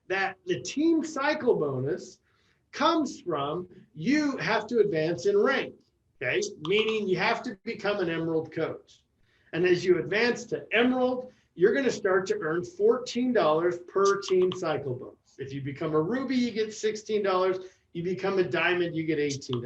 That the team cycle bonus comes from you have to advance in rank, okay? Meaning you have to become an Emerald coach. And as you advance to Emerald, you're going to start to earn $14 per team cycle bonus. If you become a Ruby, you get $16. You become a Diamond, you get $18.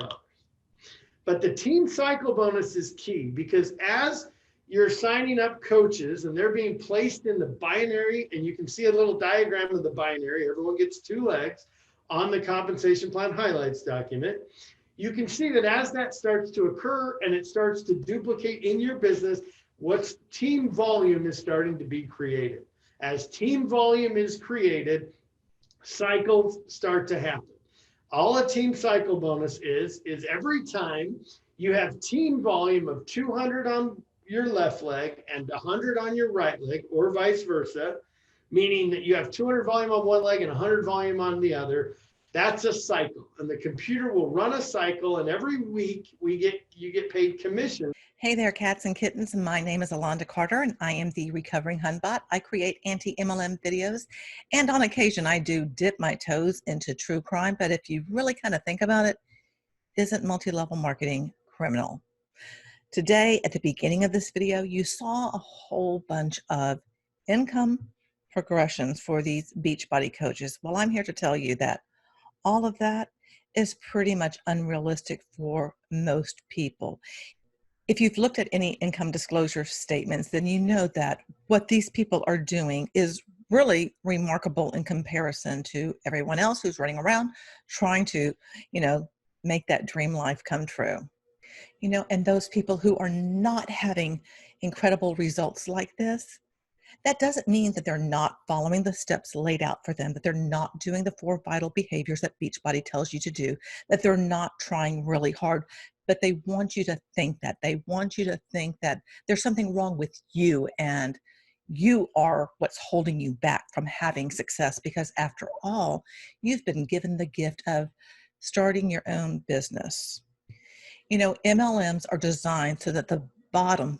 But the team cycle bonus is key because as you're signing up coaches and they're being placed in the binary, and you can see a little diagram of the binary. Everyone gets 2 legs on the compensation plan highlights document. You can see that as that starts to occur and it starts to duplicate in your business, what's team volume is starting to be created. As team volume is created, cycles start to happen. All a team cycle bonus is every time you have team volume of 200 on your left leg and 100 on your right leg, or vice versa, meaning that you have 200 volume on one leg and 100 volume on the other. That's a cycle, and the computer will run a cycle, and every week you get paid commission. Hey there, cats and kittens. My name is Alonda Carter, and I am the Recovering Hunbot. I create anti-MLM videos, and on occasion I do dip my toes into true crime, but if you really kind of think about it, isn't multi-level marketing criminal? Today, at the beginning of this video, you saw a whole bunch of income progressions for these Beachbody coaches. Well, I'm here to tell you that all of that is pretty much unrealistic for most people. If you've looked at any income disclosure statements, then you know that what these people are doing is really remarkable in comparison to everyone else who's running around trying to, make that dream life come true. And those people who are not having incredible results like this, that doesn't mean that they're not following the steps laid out for them, that they're not doing the 4 vital behaviors that Beachbody tells you to do, that they're not trying really hard, but they want you to think that. They want you to think that there's something wrong with you and you are what's holding you back from having success, because after all, you've been given the gift of starting your own business. MLMs are designed so that the bottom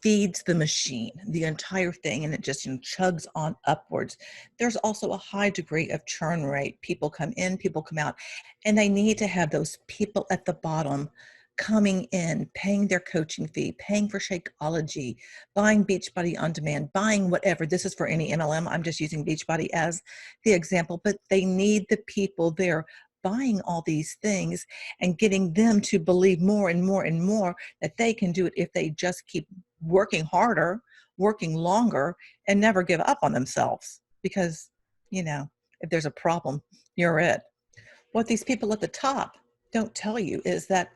feeds the machine, the entire thing, and it just chugs on upwards. There's also a high degree of churn rate. People come in, people come out, and they need to have those people at the bottom coming in, paying their coaching fee, paying for Shakeology, buying Beachbody on demand, buying whatever. This is for any MLM. I'm just using Beachbody as the example, but they need the people there buying all these things and getting them to believe more and more and more that they can do it if they just keep working harder, working longer, and never give up on themselves. Because, If there's a problem, you're it. What these people at the top don't tell you is that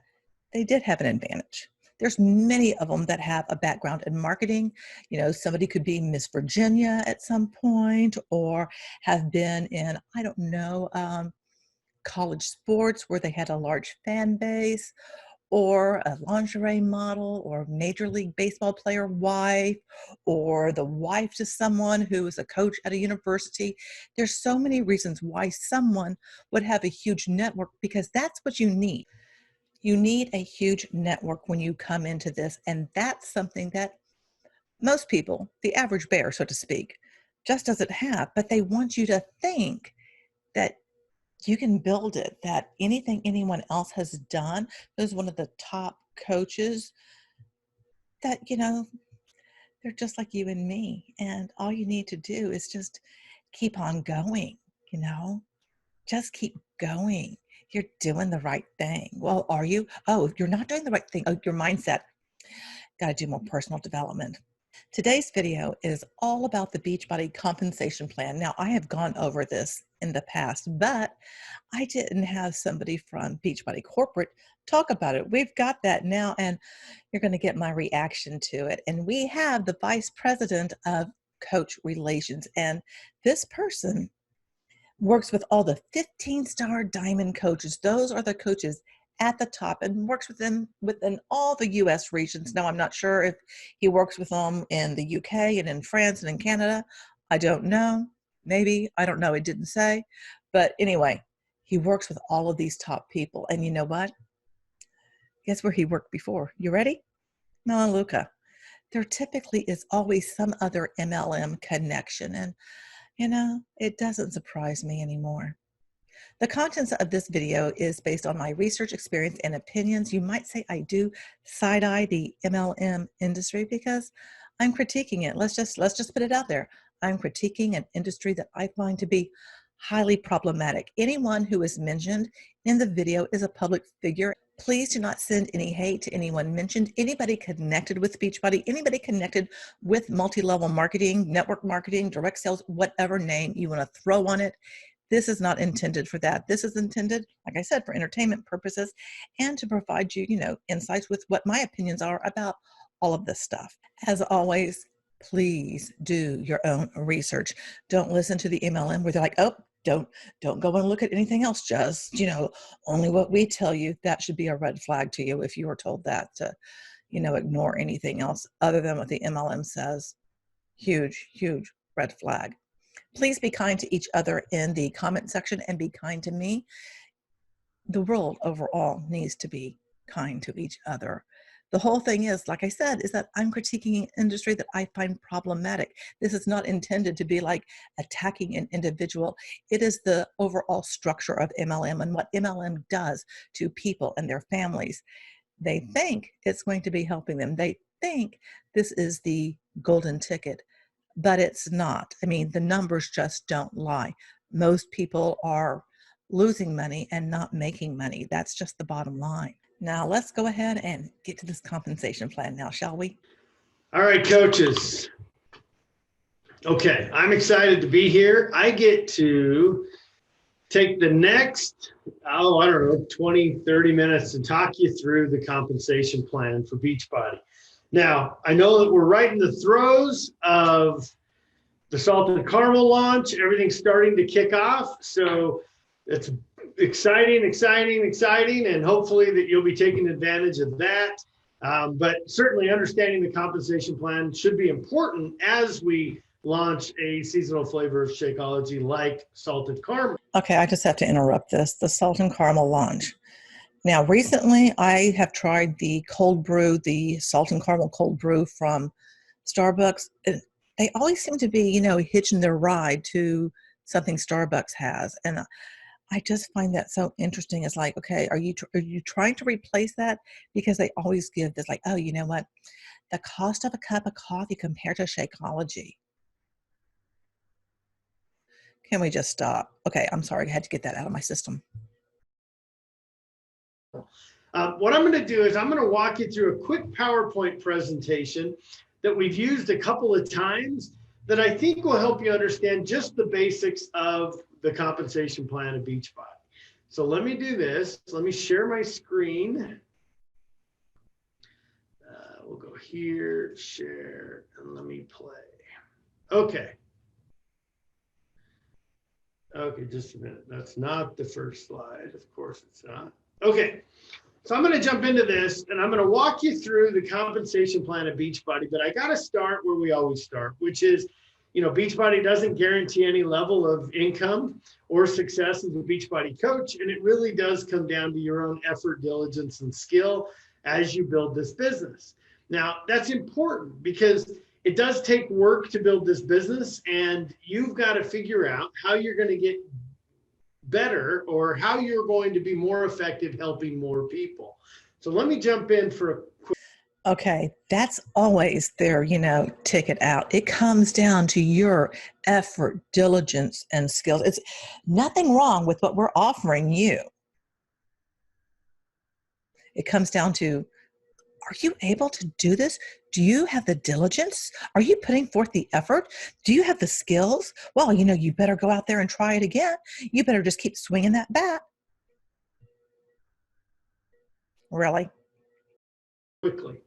they did have an advantage. There's many of them that have a background in marketing. You know, somebody could be Miss Virginia at some point, or have been in, I don't know, college sports where they had a large fan base, or a lingerie model, or Major League Baseball player wife, or the wife to someone who is a coach at a university. There's so many reasons why someone would have a huge network, because that's what you need. You need a huge network when you come into this, and that's something that most people, the average bear, so to speak, just doesn't have. But they want you to think that you can build it, that anything anyone else has done, there's one of the top coaches that, you know, they're just like you and me. And all you need to do is just keep on going, you know, just keep going. You're doing the right thing. Well, are you? Oh, you're not doing the right thing. Oh, your mindset. Got to do more personal development. Today's video is all about the Beachbody Compensation Plan. Now, I have gone over this in the past, but I didn't have somebody from Beachbody Corporate talk about it. We've got that now, and you're going to get my reaction to it. And we have the Vice President of Coach Relations, and this person works with all the 15-star diamond coaches. Those are the coaches at the top, and works with them within all the US regions. Now, I'm not sure if he works with them in the UK and in France and in Canada. I don't know. Maybe. I don't know. It didn't say. But anyway, he works with all of these top people. And you know what? Guess where he worked before? You ready? Melaleuca. There typically is always some other MLM connection. And, you know, it doesn't surprise me anymore. The contents of this video is based on my research, experience, and opinions. You might say I do side-eye the MLM industry because I'm critiquing it. Let's just put it out there. I'm critiquing an industry that I find to be highly problematic. Anyone who is mentioned in the video is a public figure. Please do not send any hate to anyone mentioned. Anybody connected with Beachbody, anybody connected with multi-level marketing, network marketing, direct sales, whatever name you want to throw on it. This is not intended for that. This is intended, like I said, for entertainment purposes and to provide you, you know, insights with what my opinions are about all of this stuff. As always, please do your own research. Don't listen to the MLM where they're like, oh, don't go and look at anything else. Just, you know, only what we tell you. That should be a red flag to you if you were told that, to, you know, ignore anything else other than what the MLM says. Huge, huge red flag. Please be kind to each other in the comment section and be kind to me. The world overall needs to be kind to each other. The whole thing is, like I said, is that I'm critiquing an industry that I find problematic. This is not intended to be like attacking an individual. It is the overall structure of MLM and what MLM does to people and their families. They think it's going to be helping them. They think this is the golden ticket. But it's not. I mean, the numbers just don't lie. Most people are losing money and not making money. That's just the bottom line. Now, let's go ahead and get to this compensation plan now, shall we? All right, coaches. Okay, I'm excited to be here. I get to take the next, I don't know, 20, 30 minutes to talk you through the compensation plan for Beachbody. Now, I know that we're right in the throes of the salted caramel launch. Everything's starting to kick off. So it's exciting, and hopefully that you'll be taking advantage of that. But certainly understanding the compensation plan should be important as we launch a seasonal flavor of Shakeology like salted caramel. Okay, I just have to interrupt this. The salt and caramel launch. Now, recently, I have tried the cold brew, the salt and caramel cold brew from Starbucks. They always seem to be, you know, hitching their ride to something Starbucks has. And I just find that so interesting. It's like, okay, are you trying to replace that? Because they always give this like, oh, you know what? The cost of a cup of coffee compared to Shakeology. Can we just stop? Okay, I'm sorry. I had to get that out of my system. What I'm going to do is I'm going to walk you through a quick PowerPoint presentation that we've used a couple of times, that I think will help you understand just the basics of the compensation plan of Beachbody. So let me do this. Let me share my screen. We'll go here, share, and let me play. Okay. Okay, just a minute. That's not the first slide. Of course it's not. Okay. So I'm going to jump into this and I'm going to walk you through the compensation plan of Beachbody, but I got to start where we always start, which is, Beachbody doesn't guarantee any level of income or success as a Beachbody coach. And it really does come down to your own effort, diligence, and skill as you build this business. Now, that's important because it does take work to build this business, and you've got to figure out how you're going to get better or how you're going to be more effective helping more people. So let me jump in for a quick. Okay, that's always their, ticket out. It comes down to your effort, diligence, and skills. It's nothing wrong with what we're offering you. It comes down to, are you able to do this? Do you have the diligence? Are you putting forth the effort? Do you have the skills? Well, you better go out there and try it again. You better just keep swinging that bat. Really? Quickly.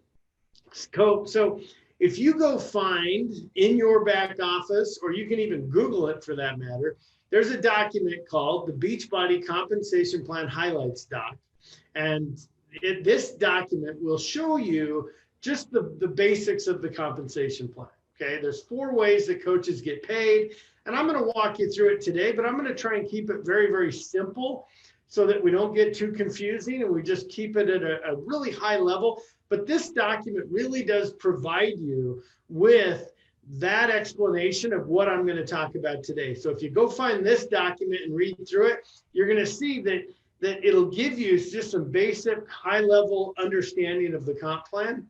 So if you go find in your back office, or you can even Google it for that matter, there's a document called the Beachbody Compensation Plan Highlights Doc. And this document will show you just the basics of the compensation plan. Okay, there's 4 ways that coaches get paid. And I'm going to walk you through it today, but I'm going to try and keep it very, very simple so that we don't get too confusing and we just keep it at a really high level. But this document really does provide you with that explanation of what I'm going to talk about today. So if you go find this document and read through it, you're going to see that it'll give you just some basic high-level understanding of the comp plan.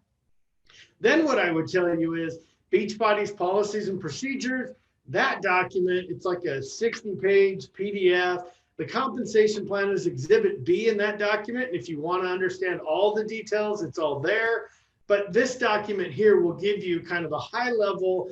Then what I would tell you is Beachbody's policies and procedures. That document, it's like a 60-page PDF. The compensation plan is Exhibit B in that document. If you want to understand all the details, it's all there. But this document here will give you kind of a high-level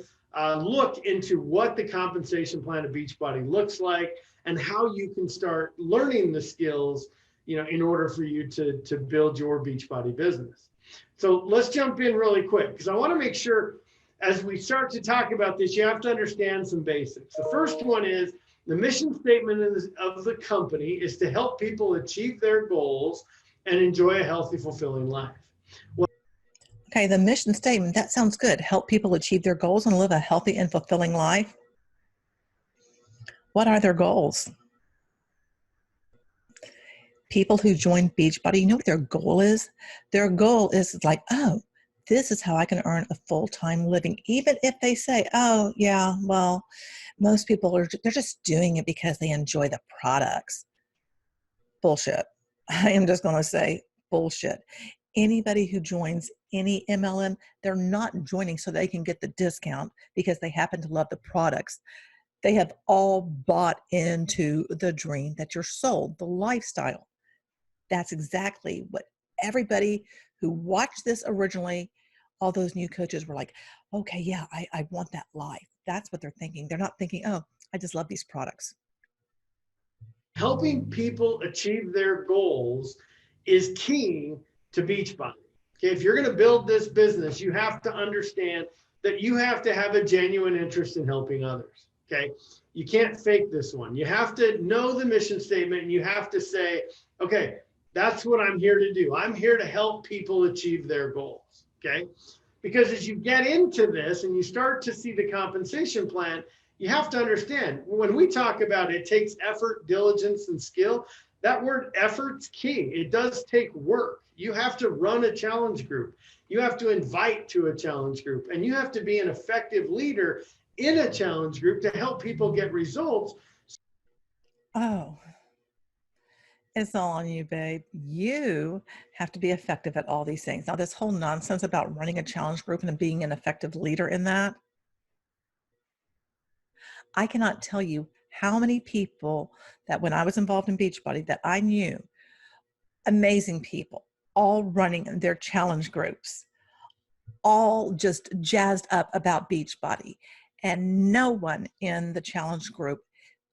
look into what the compensation plan of Beachbody looks like and how you can start learning the skills, in order for you to build your Beachbody business. So let's jump in really quick because I want to make sure as we start to talk about this, you have to understand some basics. The first one is the mission statement of the company is to help people achieve their goals and enjoy a healthy, fulfilling life. Okay, the mission statement, that sounds good. Help people achieve their goals and live a healthy and fulfilling life. What are their goals? People who join Beachbody, you know what their goal is? Their goal is like, oh, this is how I can earn a full-time living. Even if they say, oh, yeah, well, most people they're just doing it because they enjoy the products. Bullshit. I am just going to say bullshit. Anybody who joins any MLM, they're not joining so they can get the discount because they happen to love the products. They have all bought into the dream that you're sold, the lifestyle. That's exactly what everybody who watched this originally, all those new coaches were like, okay, yeah, I want that life. That's what they're thinking. They're not thinking, oh, I just love these products. Helping people achieve their goals is key to Beachbody. Okay, if you're going to build this business, you have to understand that you have to have a genuine interest in helping others. Okay, you can't fake this one. You have to know the mission statement and you have to say, okay, that's what I'm here to do. I'm here to help people achieve their goals. Okay, because as you get into this and you start to see the compensation plan, you have to understand when we talk about it takes effort, diligence, and skill, that word effort's key. It does take work. You have to run a challenge group. You have to invite to a challenge group, and you have to be an effective leader in a challenge group to help people get results. Oh, it's all on you, babe. You have to be effective at all these things. Now, this whole nonsense about running a challenge group and being an effective leader in that, I cannot tell you how many people that when I was involved in Beachbody that I knew, amazing people, all running their challenge groups, all just jazzed up about Beachbody. and no one in the challenge group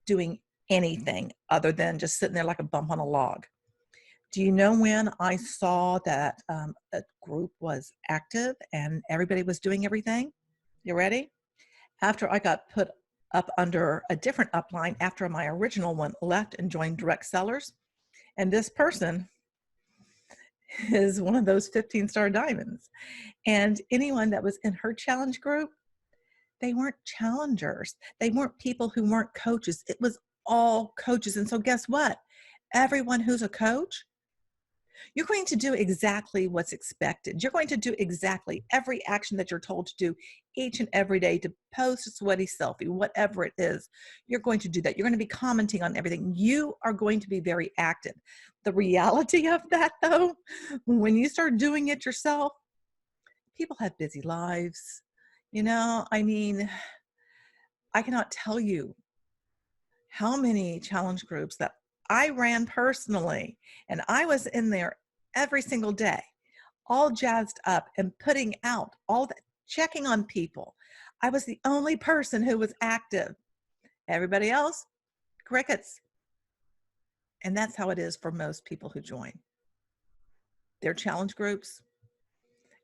doing anything other than just sitting there like a bump on a log. Do you know when I saw that a group was active and everybody was doing everything? You ready? After I got put up under a different upline after my original one left and joined direct sellers. And this person is one of those 15-star diamonds. And anyone that was in her challenge group, they weren't challengers. They weren't people who weren't coaches. It was all coaches. And so guess what? Everyone who's a coach, you're going to do exactly what's expected. You're going to do exactly every action that you're told to do each and every day, to post a sweaty selfie, whatever it is. You're going to do that. You're going to be commenting on everything. You are going to be very active. The reality of that, though, when you start doing it yourself, people have busy lives. You know, I mean, I cannot tell you how many challenge groups that I ran personally, and I was in there every single day, all jazzed up and putting out all that, checking on people. I was the only person who was active. Everybody else, crickets. And that's how it is for most people who join. Their challenge groups,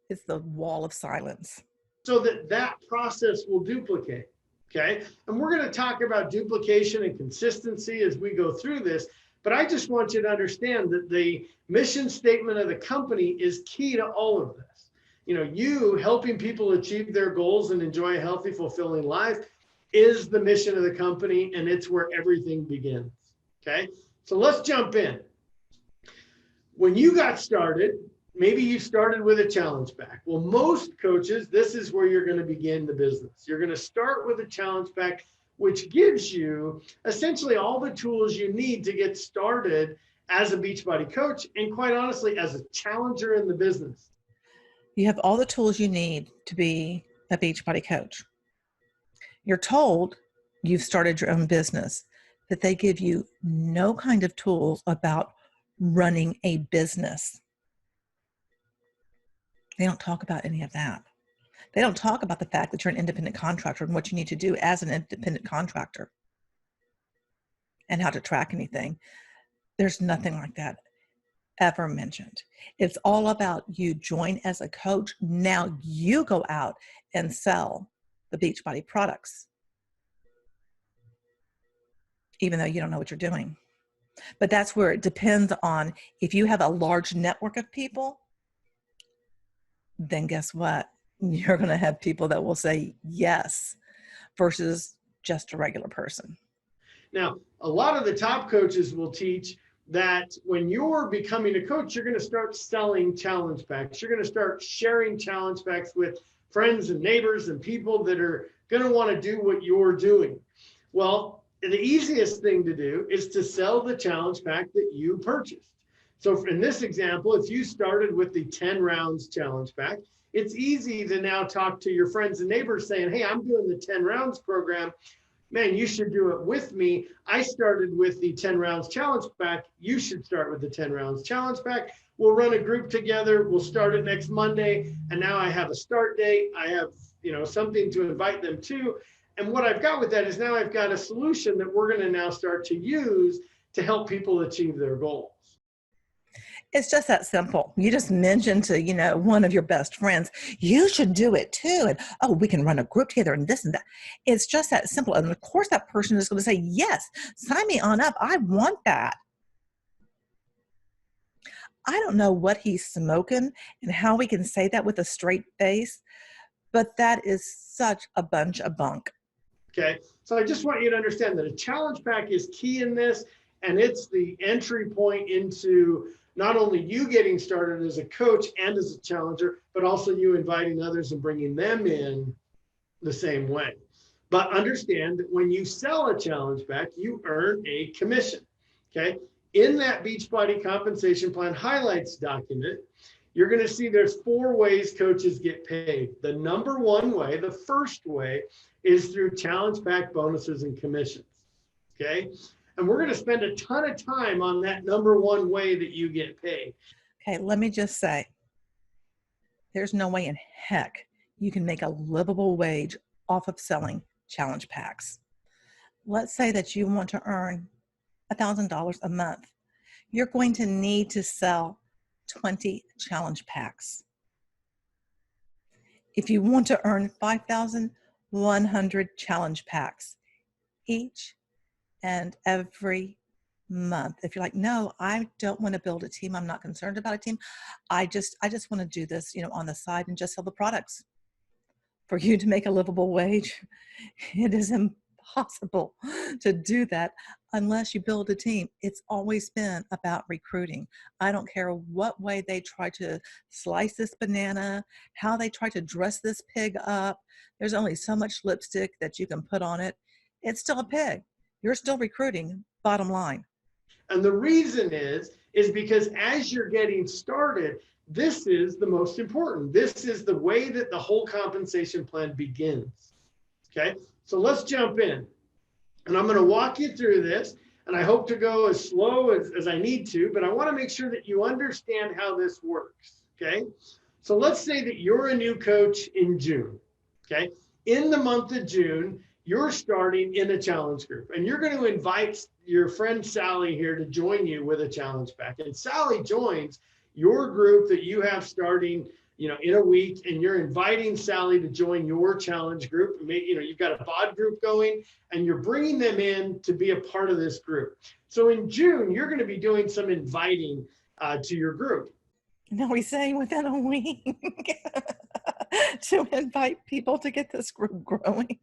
it's the wall of silence. So that process will duplicate. Okay. And we're going to talk about duplication and consistency as we go through this. But I just want you to understand that the mission statement of the company is key to all of this. You know, you helping people achieve their goals and enjoy a healthy, fulfilling life is the mission of the company, and it's where everything begins. Okay. So let's jump in. When you got started, maybe you started with a challenge pack. Well, most coaches, this is where you're going to begin the business. You're going to start with a challenge pack, which gives you essentially all the tools you need to get started as a Beachbody coach and, quite honestly, as a challenger in the business. You have all the tools you need to be a Beachbody coach. You're told you've started your own business, that they give you no kind of tools about running a business. They don't talk about any of that. They don't talk about the fact that you're an independent contractor and what you need to do as an independent contractor and how to track anything. There's nothing like that ever mentioned. It's all about you join as a coach. Now you go out and sell the Beachbody products, even though you don't know what you're doing. But that's where it depends on, if you have a large network of people, then guess what? You're going to have people that will say yes versus just a regular person. Now, a lot of the top coaches will teach that when you're becoming a coach, you're going to start selling challenge packs. You're going to start sharing challenge packs with friends and neighbors and people that are going to want to do what you're doing. Well, the easiest thing to do is to sell the challenge pack that you purchased. So in this example, if you started with the 10 rounds challenge pack, it's easy to now talk to your friends and neighbors saying, hey, I'm doing the 10 rounds program. Man, you should do it with me. I started with the 10 rounds challenge pack. You should start with the 10 rounds challenge pack. We'll run a group together. We'll start it next Monday. And now I have a start date. I have, something to invite them to. And what I've got with that is now I've got a solution that we're going to now start to use to help people achieve their goals. It's just that simple. You just mentioned to, one of your best friends, you should do it too. And, oh, we can run a group together and this and that. It's just that simple. And of course that person is going to say, yes, sign me on up. I want that. I don't know what he's smoking and how we can say that with a straight face, but that is such a bunch of bunk. Okay. So I just want you to understand that a challenge pack is key in this, and it's the entry point into not only you getting started as a coach and as a challenger, but also you inviting others and bringing them in the same way. But understand that when you sell a challenge pack, you earn a commission. Okay. In that Beachbody Compensation Plan highlights document, you're going to see there's 4 ways coaches get paid. The number one way, the first way, is through challenge pack bonuses and commissions. Okay. And we're going to spend a ton of time on that number one way that you get paid. Okay, let me just say, there's no way in heck you can make a livable wage off of selling challenge packs. Let's say that you want to earn $1,000 a month. You're going to need to sell 20 challenge packs. If you want to earn 5,100 challenge packs each and every month. If you're like, no, I don't want to build a team. I'm not concerned about a team. I just want to do this, on the side and just sell the products. For you to make a livable wage, it is impossible to do that unless you build a team. It's always been about recruiting. I don't care what way they try to slice this banana, how they try to dress this pig up. There's only so much lipstick that you can put on it. It's still a pig. You're still recruiting, bottom line. And the reason is because as you're getting started, this is the most important. This is the way that the whole compensation plan begins. Okay, so let's jump in. And I'm going to walk you through this. And I hope to go as slow as I need to, but I want to make sure that you understand how this works. Okay, so let's say that you're a new coach in June. Okay, in the month of June, you're starting in a challenge group and you're going to invite your friend Sally here to join you with a challenge pack. And Sally joins your group that you have starting, in a week, and you're inviting Sally to join your challenge group. You've got a bod group going and you're bringing them in to be a part of this group. So in June, you're going to be doing some inviting to your group. No, he's saying within a week to invite people to get this group growing.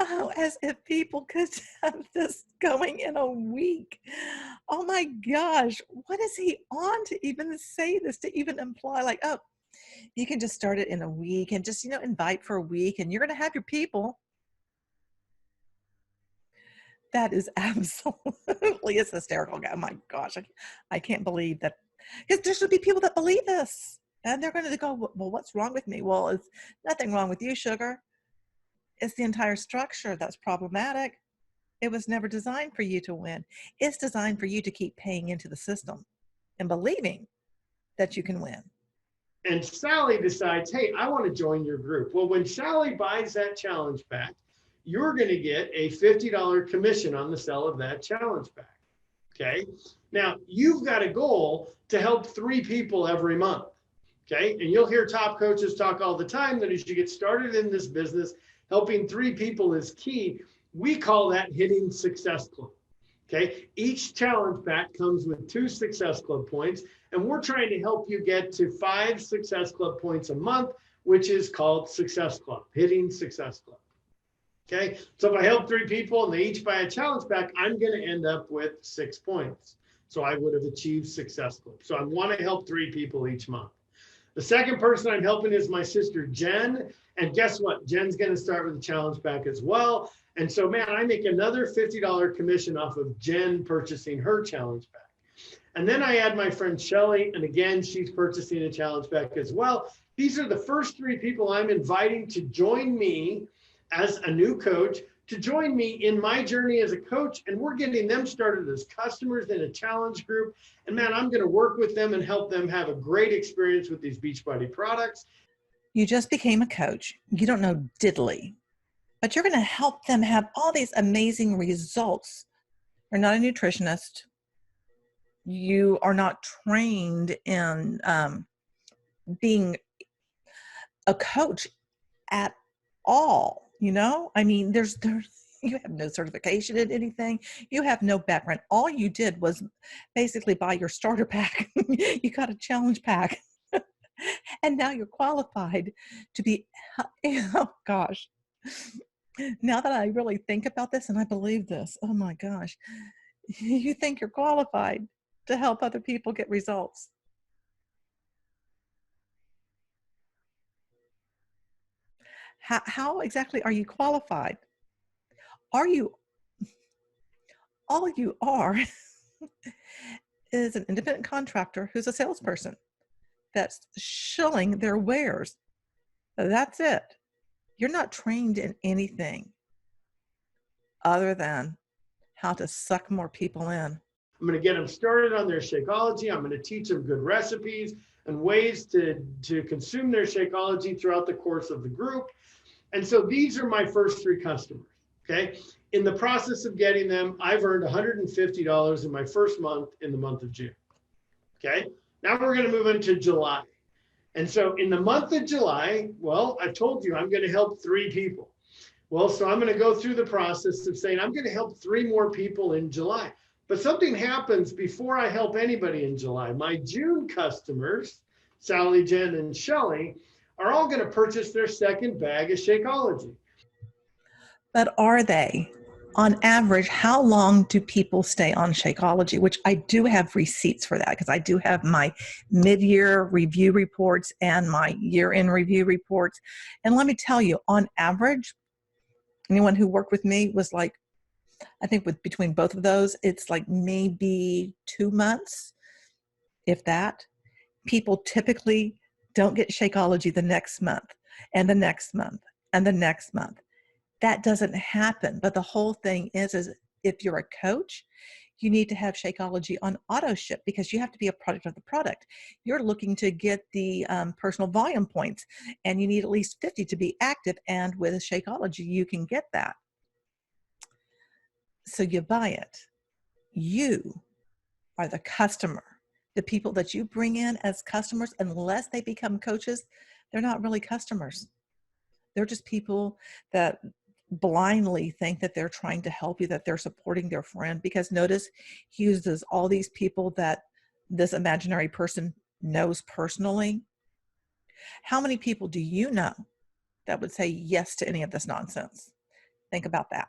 Oh, as if people could have this going in a week. Oh my gosh, what is he on to even say this, to even imply like, oh, you can just start it in a week and just, invite for a week and you're going to have your people. That is absolutely, it's hysterical. Oh my gosh, I can't believe that. Because there should be people that believe this. And they're going to go, well, what's wrong with me? Well, it's nothing wrong with you, sugar. It's the entire structure that's problematic. It was never designed for you to win. It's designed for you to keep paying into the system and believing that you can win. And Sally decides, hey, I want to join your group. Well, when Sally buys that challenge pack, you're going to get a $50 commission on the sale of that challenge pack. Okay. Now, you've got a goal to help 3 people every month. Okay. And you'll hear top coaches talk all the time that as you get started in this business, helping 3 people is key. We call that hitting Success Club. Okay. Each challenge pack comes with 2 Success Club points, and we're trying to help you get to 5 Success Club points a month, which is called Success Club, hitting Success Club. Okay. So if I help 3 people and they each buy a challenge pack, I'm going to end up with 6 points. So I would have achieved Success Club. So I want to help 3 people each month. The second person I'm helping is my sister, Jen. And guess what? Jen's going to start with a challenge pack as well. And so, man, I make another $50 commission off of Jen purchasing her challenge pack. And then I add my friend Shelly. And again, she's purchasing a challenge pack as well. These are the first 3 people I'm inviting to join me as a new coach, to join me in my journey as a coach. And we're getting them started as customers in a challenge group. And man, I'm going to work with them and help them have a great experience with these Beachbody products. You just became a coach. You don't know diddly, but you're going to help them have all these amazing results. You're not a nutritionist. You are not trained in being a coach at all. I mean, there's you have no certification in anything. You have no background. All you did was basically buy your starter pack. You got a challenge pack. And now you're qualified to be, oh gosh. Now that I really think about this and I believe this, oh my gosh, you think you're qualified to help other people get results. How exactly are you qualified? All you are is an independent contractor who's a salesperson that's shilling their wares. That's it. You're not trained in anything other than how to suck more people in. I'm going to get them started on their Shakeology. I'm going to teach them good recipes. and ways to consume their Shakeology throughout the course of the group. And so these are my first 3 customers, okay? In the process of getting them, I've earned $150 in my first month in the month of June, okay? Now we're gonna move into July. And so in the month of July, well, I told you I'm gonna help 3 people. Well, so I'm gonna go through the process of saying I'm gonna help 3 more people in July. But something happens before I help anybody in July. My June customers, Sally, Jen, and Shelly, are all going to purchase their second bag of Shakeology. But are they? On average, how long do people stay on Shakeology? Which I do have receipts for that because I do have my mid-year review reports and my year-end review reports. And let me tell you, on average, anyone who worked with me was like, I think between both of those, it's like maybe 2 months, if that. People typically don't get Shakeology the next month and the next month and the next month. That doesn't happen. But the whole thing is if you're a coach, you need to have Shakeology on auto ship because you have to be a product of the product. You're looking to get the personal volume points and you need at least 50 to be active. And with a Shakeology, you can get that. So you buy it. You are the customer. The people that you bring in as customers, unless they become coaches, they're not really customers. They're just people that blindly think that they're trying to help you, that they're supporting their friend. Because notice, he uses all these people that this imaginary person knows personally. How many people do you know that would say yes to any of this nonsense? Think about that.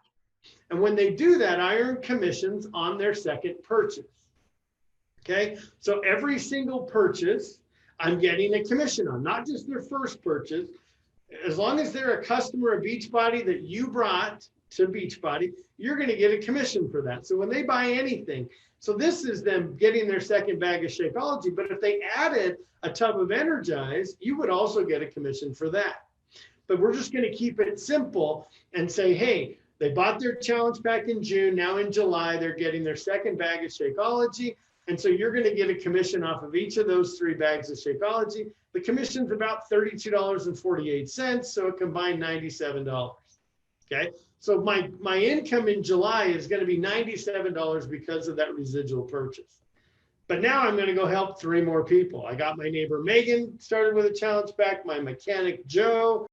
And when they do that, I earn commissions on their second purchase. Okay, so every single purchase, I'm getting a commission on, not just their first purchase. As long as they're a customer of Beachbody that you brought to Beachbody, you're going to get a commission for that. So when they buy anything, so this is them getting their second bag of Shakeology, but if they added a tub of Energize, you would also get a commission for that. But we're just going to keep it simple and say, hey, they bought their challenge pack in June. Now in July, they're getting their second bag of Shakeology. And so you're going to get a commission off of each of those 3 bags of Shakeology. The commission's about $32.48, so a combined $97. Okay, so my income in July is going to be $97 because of that residual purchase. But now I'm going to go help 3 more people. I got my neighbor Megan started with a challenge pack, my mechanic Joe.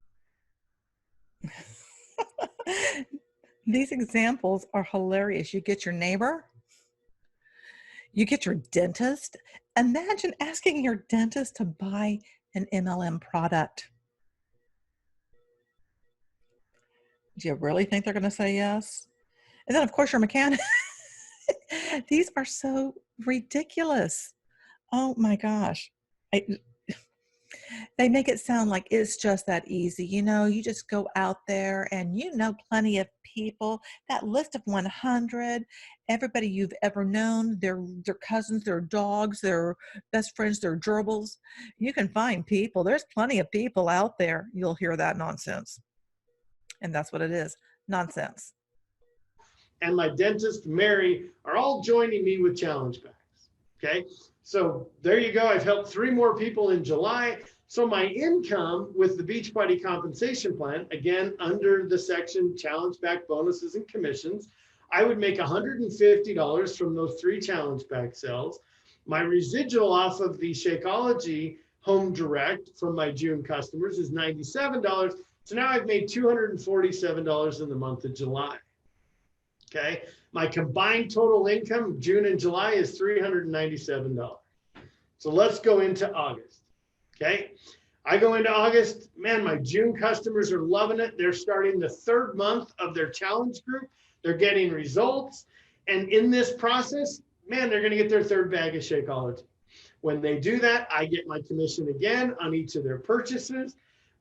These examples are hilarious. You get your neighbor. You get your dentist. Imagine asking your dentist to buy an MLM product. Do you really think they're going to say yes? And then, of course, your mechanic. These are so ridiculous. Oh, my gosh. They make it sound like it's just that easy. You know, you just go out there and you know plenty of people. That list of 100, everybody you've ever known, their cousins, their dogs, their best friends, their gerbils. You can find people. There's plenty of people out there. You'll hear that nonsense. And that's what it is, nonsense. And my dentist, Mary, are all joining me with challenge packs. Okay, so there you go. I've helped 3 more people in July. So my income with the Beachbody Compensation Plan, again, under the section challenge pack bonuses and commissions, I would make $150 from those 3 challenge pack sales. My residual off of the Shakeology Home Direct from my June customers is $97. So now I've made $247 in the month of July. Okay, my combined total income June and July is $397. So let's go into August. Okay, I go into August, man, my June customers are loving it. They're starting the 3rd month of their challenge group. They're getting results. And in this process, man, they're going to get their 3rd bag of Shakeology. When they do that, I get my commission again on each of their purchases.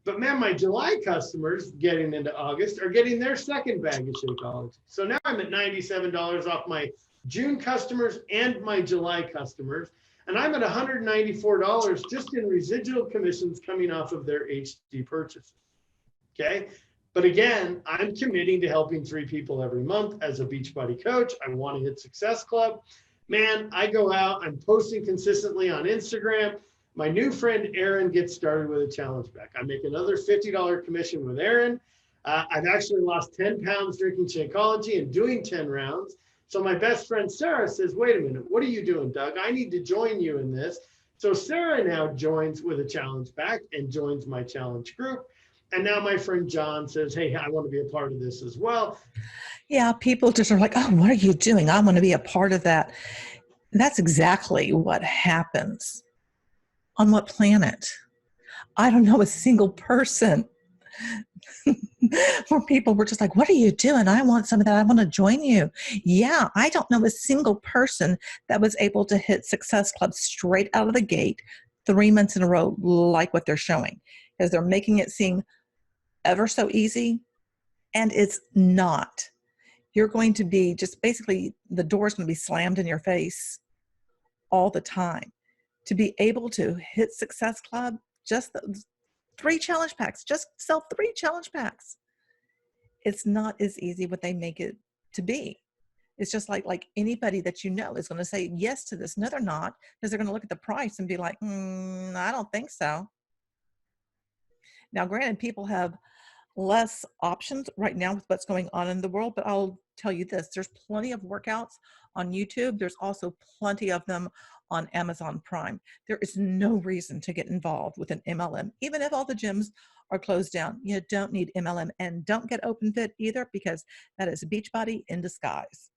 But man, my July customers getting into August are getting their 2nd bag of Shakeology. So now I'm at $97 off my June customers and my July customers. And I'm at $194 just in residual commissions coming off of their HD purchases. Okay. But again, I'm committing to helping 3 people every month as a Beachbody coach. I want to hit Success Club. Man, I go out, I'm posting consistently on Instagram. My new friend Aaron gets started with a challenge pack. I make another $50 commission with Aaron. I've actually lost 10 pounds drinking Shakeology and doing 10 rounds. So my best friend Sarah says, wait a minute, what are you doing, Doug? I need to join you in this. So Sarah now joins with a challenge pack and joins my challenge group. And now my friend John says, hey, I want to be a part of this as well. Yeah, people just are like, oh, what are you doing? I want to be a part of that. And that's exactly what happens. On what planet? I don't know a single person where people were just like, what are you doing? I want some of that. I want to join you. Yeah, I don't know a single person that was able to hit Success Club straight out of the gate 3 months in a row like what they're showing, because they're making it seem ever so easy, and it's not. You're going to be just basically, the door is going to be slammed in your face all the time. To be able to hit Success Club, just the 3 challenge packs, just sell 3 challenge packs. It's not as easy what they make it to be. It's just like anybody that you know is going to say yes to this. No, they're not, because they're going to look at the price and be like, I don't think so. Now, granted, people have less options right now with what's going on in the world, but I'll tell you this, there's plenty of workouts on YouTube. There's also plenty of them on Amazon Prime. There is no reason to get involved with an MLM, even if all the gyms are closed down. You don't need MLM, and don't get OpenFit either, because that is Beachbody in disguise.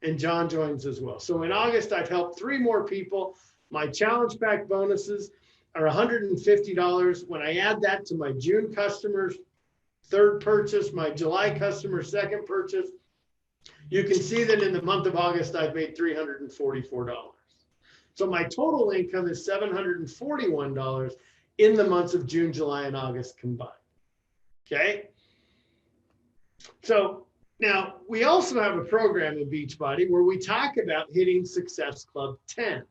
And John joins as well. So in August, I've helped 3 more people. My challenge pack bonuses are $150. When I add that to my June customers' 3rd purchase, my July customer's 2nd purchase, you can see that in the month of August, I've made $344. So my total income is $741 in the months of June, July, and August combined. Okay. So now we also have a program in Beachbody where we talk about hitting Success Club 10.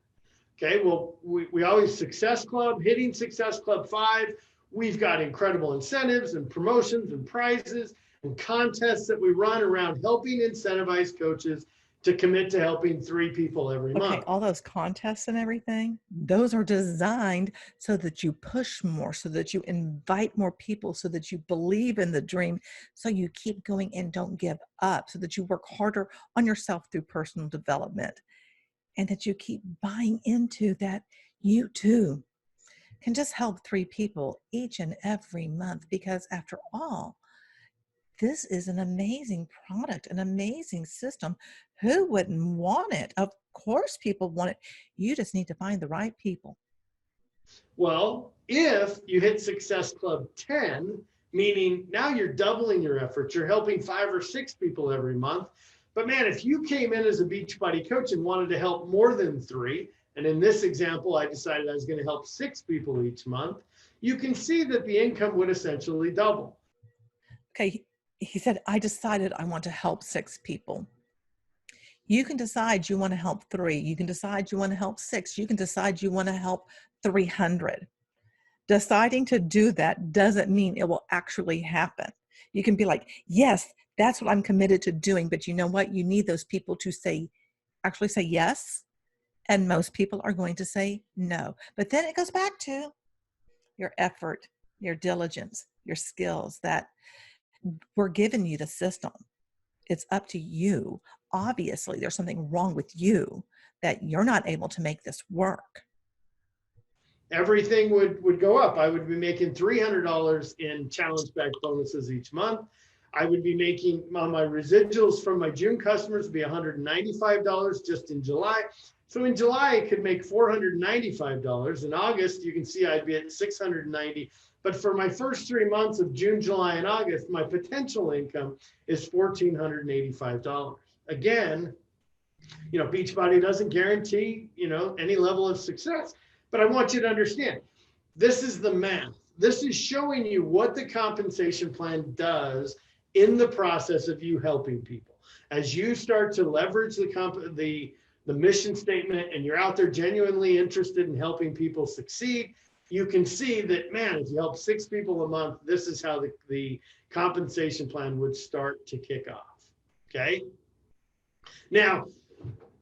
Okay, well, we always Success Club, hitting Success Club 5. We've got incredible incentives and promotions and prizes and contests that we run around helping incentivize coaches to commit to helping 3 people every month. All those contests and everything, those are designed so that you push more, so that you invite more people, so that you believe in the dream, so you keep going and don't give up, so that you work harder on yourself through personal development, and that you keep buying into that you too can just help 3 people each and every month. Because after all, this is an amazing product, an amazing system. Who wouldn't want it? Of course people want it. You just need to find the right people. Well, if you hit Success Club 10, meaning now you're doubling your efforts, you're helping 5 or 6 people every month. But man, if you came in as a Beachbody coach and wanted to help more than 3, and in this example, I decided I was going to help 6 people each month, you can see that the income would essentially double. Okay, he said, I decided I want to help 6 people. You can decide you want to help 3. You can decide you want to help 6. You can decide you want to help 300. Deciding to do that doesn't mean it will actually happen. You can be like, yes, that's what I'm committed to doing. But you know what? You need those people to actually say yes. And most people are going to say no. But then it goes back to your effort, your diligence, your skills that we're giving you the system. It's up to you. Obviously, there's something wrong with you that you're not able to make this work. Everything would go up. I would be making $300 in challenge pack bonuses each month. I would be making my residuals from my June customers be $195 just in July. So in July, I could make $495. In August, you can see I'd be at $690. But for my first 3 months of June, July, and August, my potential income is $1,485. Again, Beachbody doesn't guarantee, any level of success. But I want you to understand, this is the math. This is showing you what the compensation plan does in the process of you helping people. As you start to leverage the mission statement and you're out there genuinely interested in helping people succeed, you can see that, man, if you help 6 people a month, this is how the compensation plan would start to kick off. Okay. Now,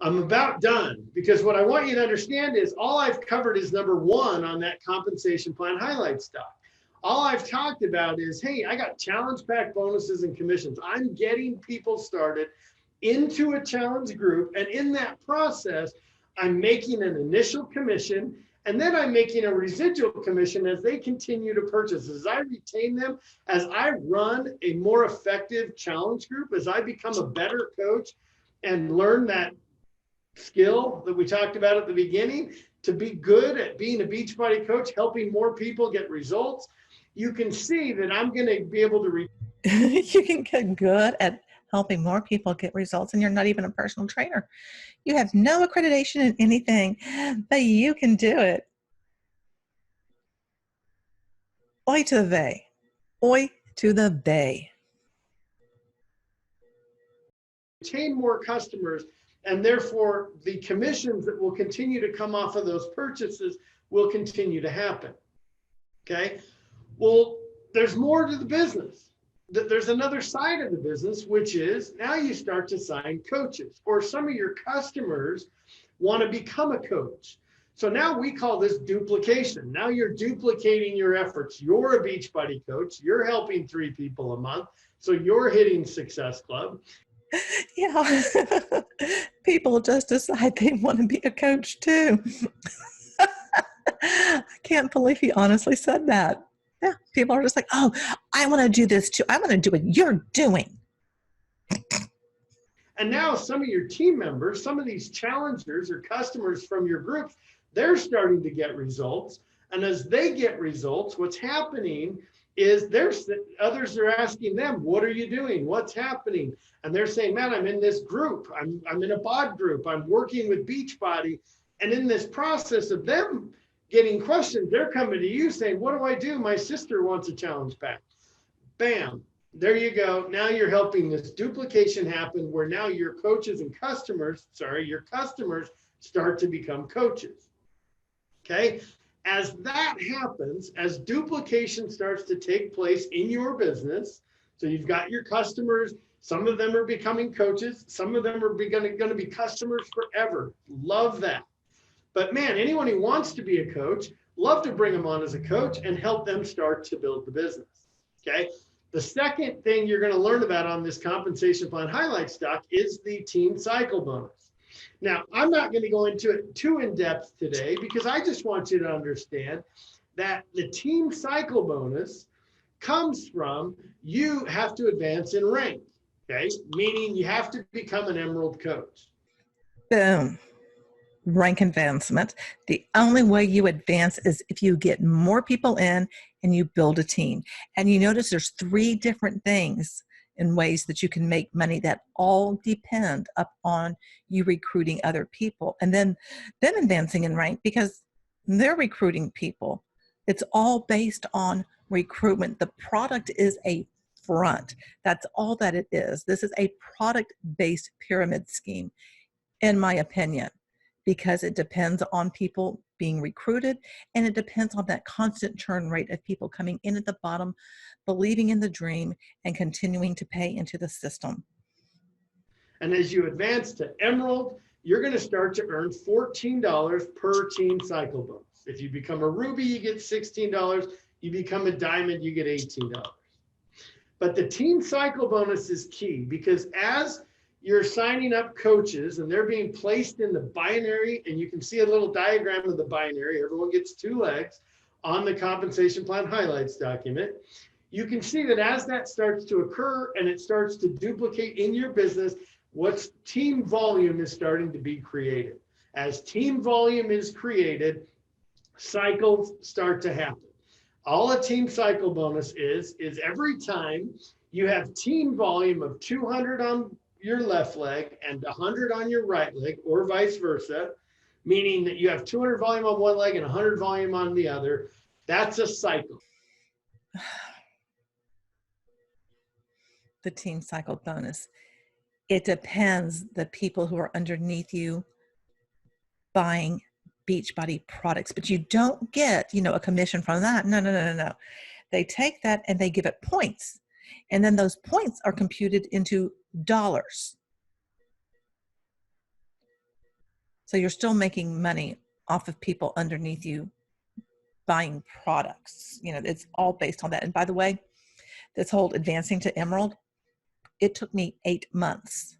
I'm about done, because what I want you to understand is all I've covered is number one on that compensation plan highlights doc. All I've talked about is, hey, I got challenge pack bonuses and commissions. I'm getting people started into a challenge group. And in that process, I'm making an initial commission, and then I'm making a residual commission as they continue to purchase. As I retain them, as I run a more effective challenge group, as I become a better coach and learn that skill that we talked about at the beginning, to be good at being a Beachbody coach, helping more people get results, you can see that I'm going to be able to You can get good at helping more people get results, and you're not even a personal trainer. You have no accreditation in anything, but you can do it. Oi to the bay. Oi to the bay. retain more customers, and therefore the commissions that will continue to come off of those purchases will continue to happen. Okay. Well, there's more to the business. There's another side of the business, which is now you start to sign coaches, or some of your customers want to become a coach. So now we call this duplication. Now you're duplicating your efforts. You're a Beachbody coach. You're helping 3 people a month. So you're hitting Success Club. Yeah. People just decide they want to be a coach too. I can't believe he honestly said that. Yeah, people are just like, oh, I want to do this too. I want to do what you're doing. And now some of your team members, some of these challengers or customers from your groups, they're starting to get results. And as they get results, what's happening is others are asking them, what are you doing? What's happening? And they're saying, man, I'm in this group. I'm in a bod group. I'm working with Beachbody. And in this process of them getting questions, they're coming to you saying, what do I do? My sister wants a challenge pack. Bam. There you go. Now you're helping this duplication happen, where now your coaches and customers, your customers start to become coaches. Okay. As that happens, as duplication starts to take place in your business, so you've got your customers, some of them are becoming coaches, some of them are going to be customers forever. Love that. But man, anyone who wants to be a coach, love to bring them on as a coach and help them start to build the business. Okay. The second thing you're going to learn about on this compensation plan highlights doc is the team cycle bonus. Now, I'm not going to go into it too in depth today, because I just want you to understand that the team cycle bonus comes from you have to advance in rank. Okay. Meaning you have to become an emerald coach. Boom. Rank advancement. The only way you advance is if you get more people in and you build a team. And you notice there's 3 different things in ways that you can make money that all depend upon you recruiting other people and then them advancing in rank, because they're recruiting people. It's all based on recruitment. The product is a front. That's all that it is. This is a product-based pyramid scheme, in my opinion, because it depends on people being recruited, and it depends on that constant churn rate of people coming in at the bottom, believing in the dream, and continuing to pay into the system. And as you advance to emerald, you're going to start to earn $14 per team cycle bonus. If you become a ruby, you get $16. You become a diamond, you get $18. But the team cycle bonus is key, because as you're signing up coaches and they're being placed in the binary, and you can see a little diagram of the binary. Everyone gets 2 legs on the compensation plan highlights document. You can see that as that starts to occur and it starts to duplicate in your business, what's team volume is starting to be created. As team volume is created, cycles start to happen. All a team cycle bonus is every time you have team volume of 200 on your left leg and 100 on your right leg, or vice versa, meaning that you have 200 volume on one leg and 100 volume on the other. That's a cycle. The team cycle bonus. It depends the people who are underneath you buying Beachbody products, but you don't get, a commission from that. No. They take that and they give it points. And then those points are computed into dollars. So you're still making money off of people underneath you buying products. You know, it's all based on that. And by the way, this whole advancing to Emerald, it took me 8 months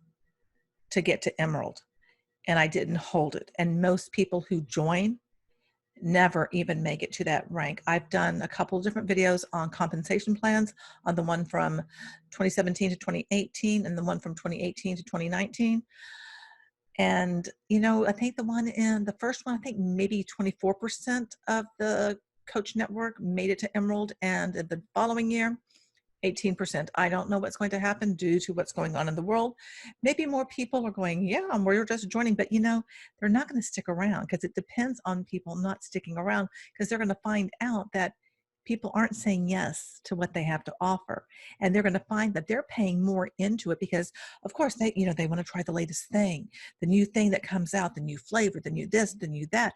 to get to Emerald, and I didn't hold it. And most people who join never even make it to that rank. I've done a couple of different videos on compensation plans, on the one from 2017 to 2018 and the one from 2018 to 2019. And, you know, I think the first one, I think maybe 24% of the coach network made it to Emerald, and the following year, 18%. I don't know what's going to happen due to what's going on in the world. Maybe more people are going, yeah, we're just joining, but you know, they're not going to stick around, because it depends on people not sticking around, because they're going to find out that people aren't saying yes to what they have to offer. And they're going to find that they're paying more into it because, of course, they want to try the latest thing, the new thing that comes out, the new flavor, the new this, the new that,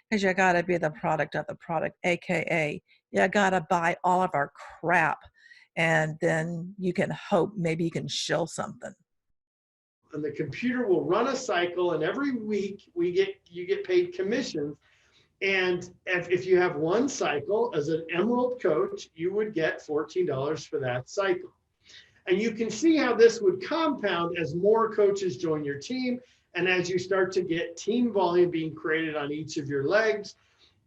because you got to be the product of the product, AKA you got to buy all of our crap. And then you can hope maybe you can shill something. And the computer will run a cycle, and every week you get paid commissions. And if you have one cycle as an Emerald coach, you would get $14 for that cycle. And you can see how this would compound as more coaches join your team, and as you start to get team volume being created on each of your legs.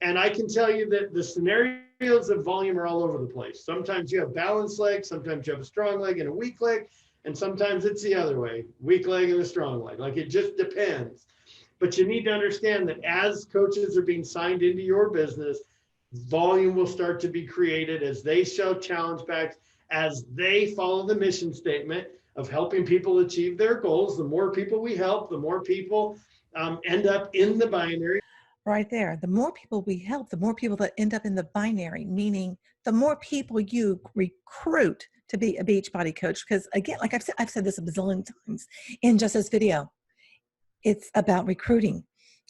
And I can tell you that the scenarios of volume are all over the place. Sometimes you have balanced legs, sometimes you have a strong leg and a weak leg, and sometimes it's the other way, weak leg and a strong leg. Like, it just depends. But you need to understand that as coaches are being signed into your business, volume will start to be created as they show challenge packs, as they follow the mission statement of helping people achieve their goals. The more people we help, the more people end up in the binary. Right there. The more people we help, the more people that end up in the binary, meaning the more people you recruit to be a Beachbody coach. Because again, like I've said this a bazillion times in just this video, it's about recruiting.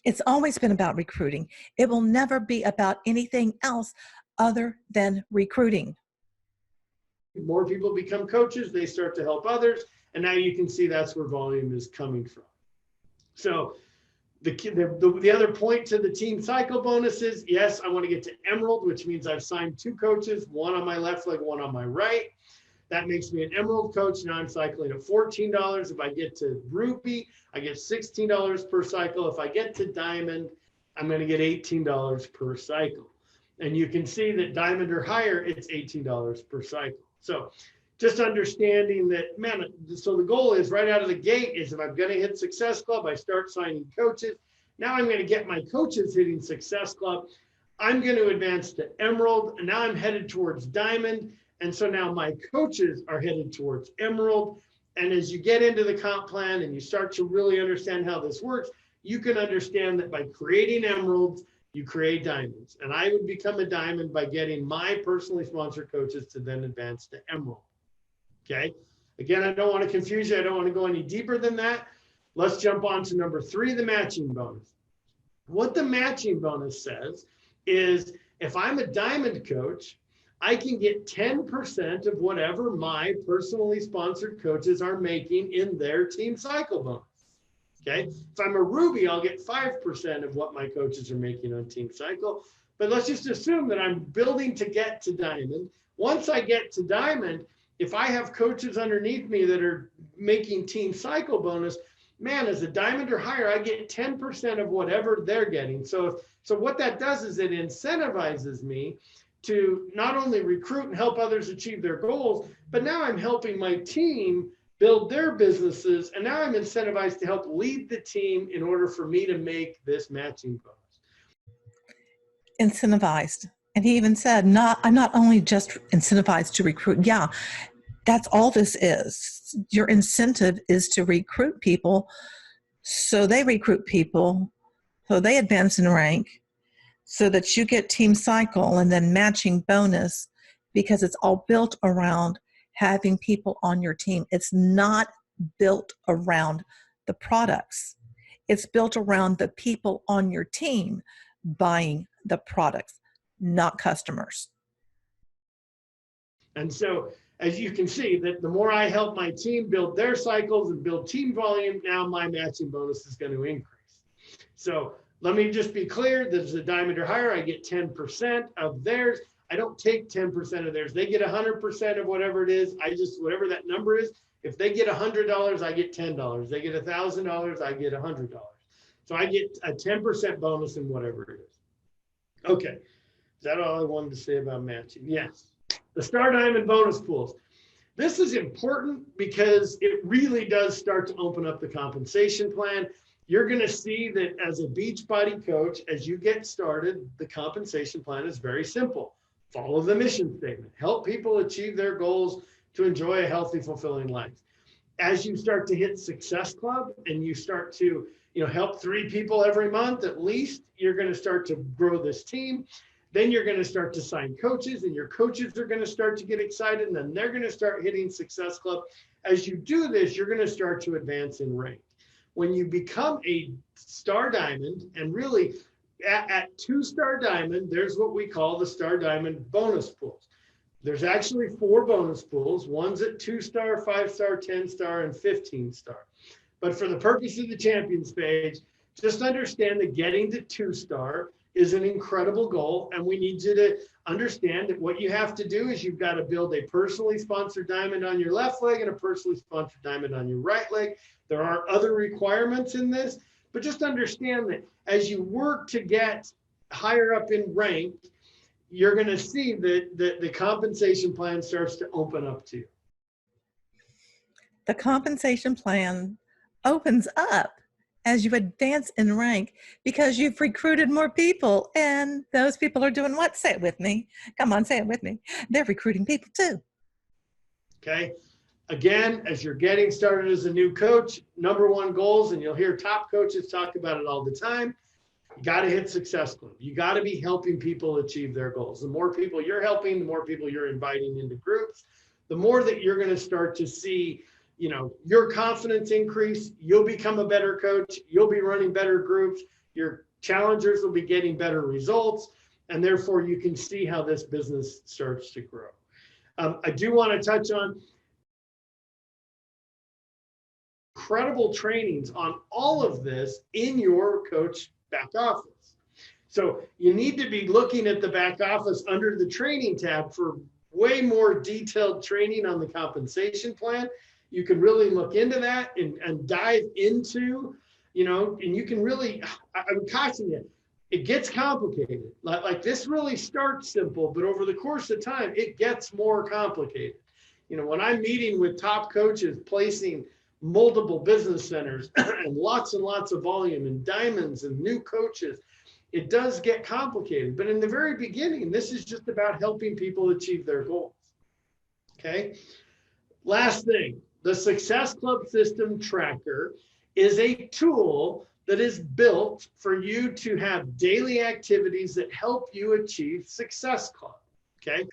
It's always been about recruiting. It will never be about anything else other than recruiting. More people become coaches, they start to help others. And now you can see that's where volume is coming from. So the other point to the team cycle bonus is, yes, I want to get to Emerald, which means I've signed 2 coaches, one on my left leg, one on my right. That makes me an Emerald coach. Now I'm cycling at $14. If I get to Ruby, I get $16 per cycle. If I get to Diamond, I'm going to get $18 per cycle. And you can see that Diamond or higher, it's $18 per cycle. So just understanding that, man, so the goal is right out of the gate is, if I'm going to hit Success Club, I start signing coaches. Now I'm going to get my coaches hitting Success Club. I'm going to advance to Emerald, and now I'm headed towards Diamond. And so now my coaches are headed towards Emerald. And as you get into the comp plan and you start to really understand how this works, you can understand that by creating Emeralds, you create diamonds. And I would become a diamond by getting my personally sponsored coaches to then advance to Emerald. Okay. Again, I don't want to confuse you. I don't want to go any deeper than that. Let's jump on to number 3, the matching bonus. What the matching bonus says is, if I'm a diamond coach, I can get 10% of whatever my personally sponsored coaches are making in their team cycle bonus. Okay. If I'm a Ruby, I'll get 5% of what my coaches are making on team cycle. But let's just assume that I'm building to get to Diamond. Once I get to Diamond, if I have coaches underneath me that are making team cycle bonus, man, as a Diamond or higher, I get 10% of whatever they're getting. So what that does is it incentivizes me to not only recruit and help others achieve their goals, but now I'm helping my team build their businesses. And now I'm incentivized to help lead the team in order for me to make this matching bonus. Incentivized. And he even said, I'm not only just incentivized to recruit. Yeah, that's all this is. Your incentive is to recruit people. So they recruit people. So they advance in rank, so that you get team cycle and then matching bonus, because it's all built around having people on your team. It's not built around the products. It's built around the people on your team buying the products, not customers. And so, as you can see, that the more I help my team build their cycles and build team volume, now my matching bonus is going to increase. So let me just be clear, there's a diamond or higher, I get 10% of theirs. I don't take 10% of theirs. They get 100% of whatever it is. I just, whatever that number is, if they get $100, I get $10. They get $1,000, I get $100. So I get a 10% bonus in whatever it is. Okay, is that all I wanted to say about matching? Yes. The Star Diamond bonus pools. This is important because it really does start to open up the compensation plan. You're going to see that as a Beachbody coach, as you get started, the compensation plan is very simple. Follow the mission statement. Help people achieve their goals to enjoy a healthy, fulfilling life. As you start to hit Success Club and you start to help 3 people every month at least, you're going to start to grow this team. Then you're going to start to sign coaches, and your coaches are going to start to get excited, and then they're going to start hitting Success Club. As you do this, you're going to start to advance in rank. When you become a Star Diamond, and really at 2-star Diamond, there's what we call the Star Diamond bonus pools. There's actually 4 bonus pools. One's at 2-star, 5-star, 10-star, and 15-star. But for the purpose of the Champions page, just understand that getting to 2-star is an incredible goal, and we need you to understand that what you have to do is you've got to build a personally sponsored diamond on your left leg and a personally sponsored diamond on your right leg. There are other requirements in this, but just understand that as you work to get higher up in rank, you're going to see that the compensation plan starts to open up to you. The compensation plan opens up as you advance in rank because you've recruited more people, and those people are doing what? Say it with me. Come on, say it with me. They're recruiting people too. Okay. Again, as you're getting started as a new coach, #1 goals, and you'll hear top coaches talk about it all the time, you got to hit Success Club. You got to be helping people achieve their goals. The more people you're helping, the more people you're inviting into groups, the more that you're going to start to see your confidence increase. You'll become a better coach. You'll be running better groups. Your challengers will be getting better results. And therefore, you can see how this business starts to grow. I do want to touch on incredible trainings on all of this in your coach back office. So you need to be looking at the back office under the training tab for way more detailed training on the compensation plan. You can really look into that and dive into, and you can really, I would caution you, it gets complicated. Like this really starts simple, but over the course of time, it gets more complicated. When I'm meeting with top coaches placing multiple business centers and lots of volume and diamonds and new coaches, it does get complicated. But in the very beginning, this is just about helping people achieve their goals. Okay. Last thing. The Success Club System Tracker is a tool that is built for you to have daily activities that help you achieve Success Club. Okay.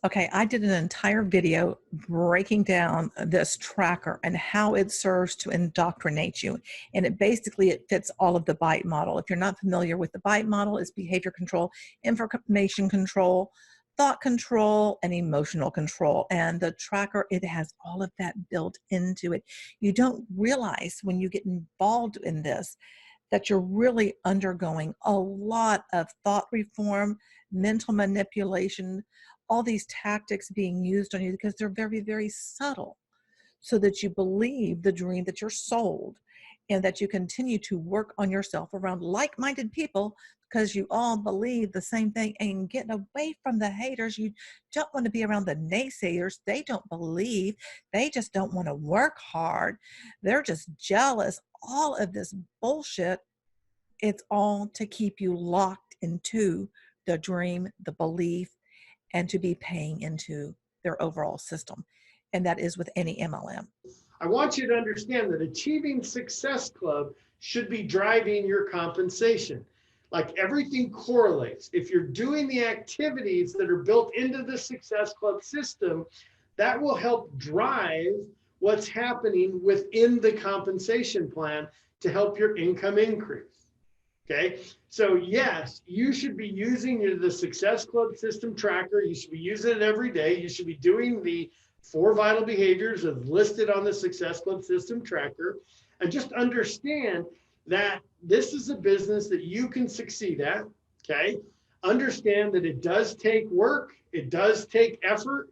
Okay, I did an entire video breaking down this tracker and how it serves to indoctrinate you. And it fits all of the BITE model. If you're not familiar with the BITE model, it's behavior control, information control, thought control, and emotional control. And the tracker, it has all of that built into it. You don't realize when you get involved in this that you're really undergoing a lot of thought reform, mental manipulation, all these tactics being used on you because they're very, very subtle, so that you believe the dream that you're sold, and that you continue to work on yourself around like-minded people because you all believe the same thing, and get away from the haters. You don't want to be around the naysayers. They don't believe. They just don't want to work hard. They're just jealous. All of this bullshit, it's all to keep you locked into the dream, the belief, and to be paying into their overall system. And that is with any MLM. I want you to understand that achieving Success Club should be driving your compensation. Like everything correlates. If you're doing the activities that are built into the Success Club system, that will help drive what's happening within the compensation plan to help your income increase. Okay, so yes, you should be using the Success Club System Tracker. You should be using it every day. You should be doing the 4 vital behaviors as listed on the Success Club System Tracker, and just understand that this is a business that you can succeed at, okay? Understand that it does take work, it does take effort,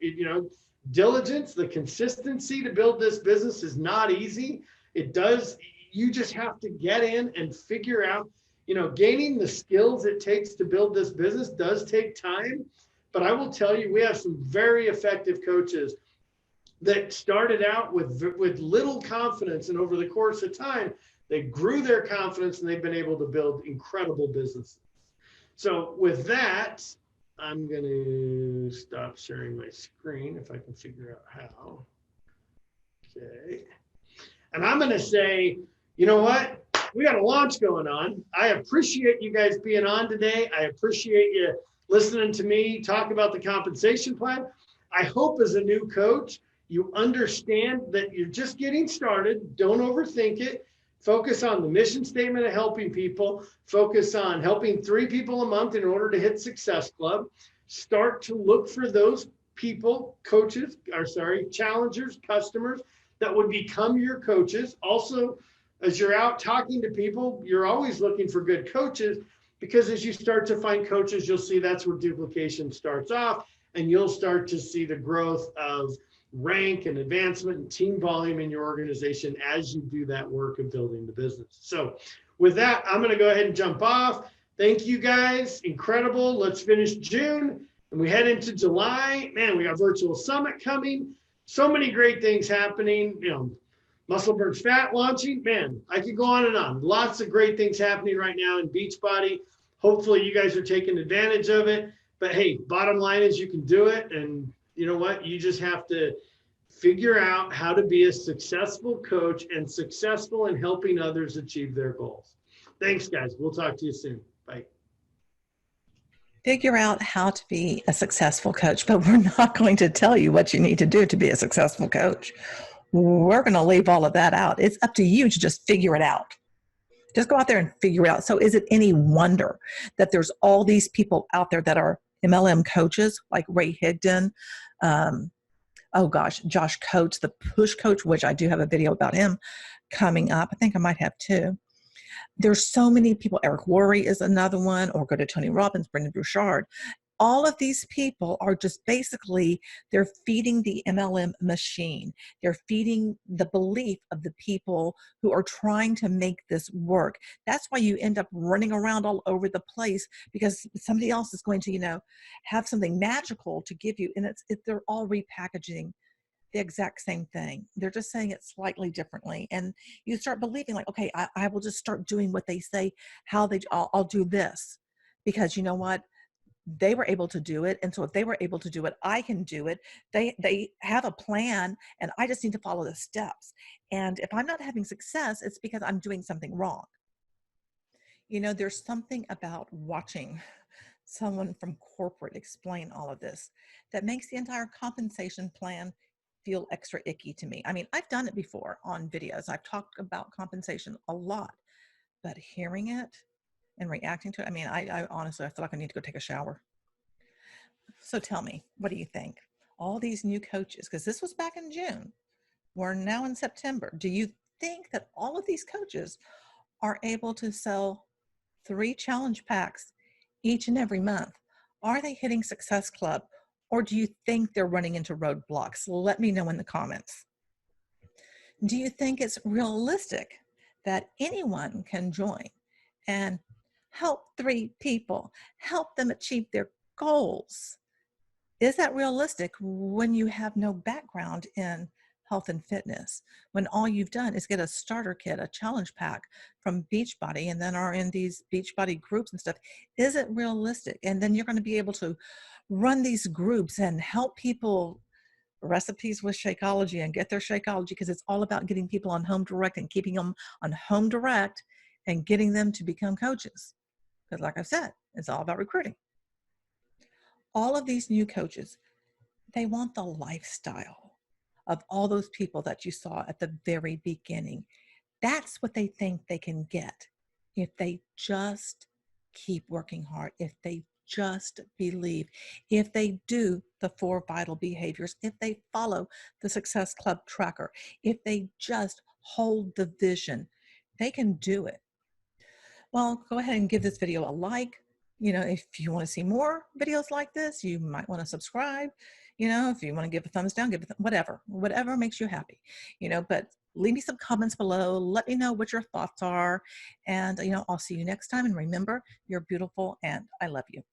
diligence, the consistency to build this business is not easy. It does, you just have to get in and figure out, gaining the skills it takes to build this business does take time. But I will tell you, we have some very effective coaches that started out with little confidence, and over the course of time, they grew their confidence and they've been able to build incredible businesses. So with that, I'm going to stop sharing my screen if I can figure out how. Okay. And I'm going to say, you know what? We got a launch going on. I appreciate you guys being on today. I appreciate you listening to me talk about the compensation plan. I hope as a new coach, you understand that you're just getting started. Don't overthink it. Focus on the mission statement of helping people. Focus on helping 3 people a month in order to hit Success Club. Start to look for those people, challengers, customers that would become your coaches. Also, as you're out talking to people, you're always looking for good coaches, because as you start to find coaches, you'll see that's where duplication starts off, and you'll start to see the growth of rank and advancement and team volume in your organization as you do that work of building the business. So with that, I'm going to go ahead and jump off. Thank you guys. Incredible. Let's finish June and we head into July. Man, we got virtual summit coming. So many great things happening. Muscle Burns Fat launching. Man, I could go on and on. Lots of great things happening right now in Beachbody. Hopefully you guys are taking advantage of it. But hey, bottom line is you can do it. And you know what? You just have to figure out how to be a successful coach and successful in helping others achieve their goals. Thanks, guys. We'll talk to you soon. Bye. Figure out how to be a successful coach, but we're not going to tell you what you need to do to be a successful coach. We're going to leave all of that out. It's up to you to just figure it out. Just go out there and figure it out. So is it any wonder that there's all these people out there that are MLM coaches like Ray Higdon, Josh Coates, the push coach, which I do have a video about him coming up. I think I might have 2. There's so many people. Eric Worre is another one, or go to Tony Robbins, Brendan Burchard. All of these people are just basically, they're feeding the MLM machine. They're feeding the belief of the people who are trying to make this work. That's why you end up running around all over the place, because somebody else is going to, have something magical to give you. And they're all repackaging the exact same thing. They're just saying it slightly differently. And you start believing like, okay, I will just start doing what they say, I'll do this, because you know what? They were able to do it. And so if they were able to do it, I can do it. They have a plan and I just need to follow the steps. And if I'm not having success, it's because I'm doing something wrong. There's something about watching someone from corporate explain all of this that makes the entire compensation plan feel extra icky to me. I mean, I've done it before on videos. I've talked about compensation a lot, but hearing it and reacting to it, I honestly, I feel like I need to go take a shower. So tell me, what do you think? All these new coaches, because this was back in June, we're now in September. Do you think that all of these coaches are able to sell 3 challenge packs each and every month? Are they hitting Success Club? Or do you think they're running into roadblocks? Let me know in the comments. Do you think it's realistic that anyone can join and help 3 people, help them achieve their goals? Is that realistic when you have no background in health and fitness, when all you've done is get a starter kit, a challenge pack from Beachbody, and then are in these Beachbody groups and stuff? Is it realistic? And then you're going to be able to run these groups and help people recipes with Shakeology and get their Shakeology, because it's all about getting people on Home Direct and keeping them on Home Direct and getting them to become coaches. Because like I've said, it's all about recruiting. All of these new coaches, they want the lifestyle of all those people that you saw at the very beginning. That's what they think they can get if they just keep working hard, if they just believe, if they do the 4 vital behaviors, if they follow the Success Club tracker, if they just hold the vision, they can do it. Well, go ahead and give this video a like. If you want to see more videos like this, you might want to subscribe. If you want to give a thumbs down, whatever makes you happy, but leave me some comments below. Let me know what your thoughts are. And, I'll see you next time. And remember, you're beautiful and I love you.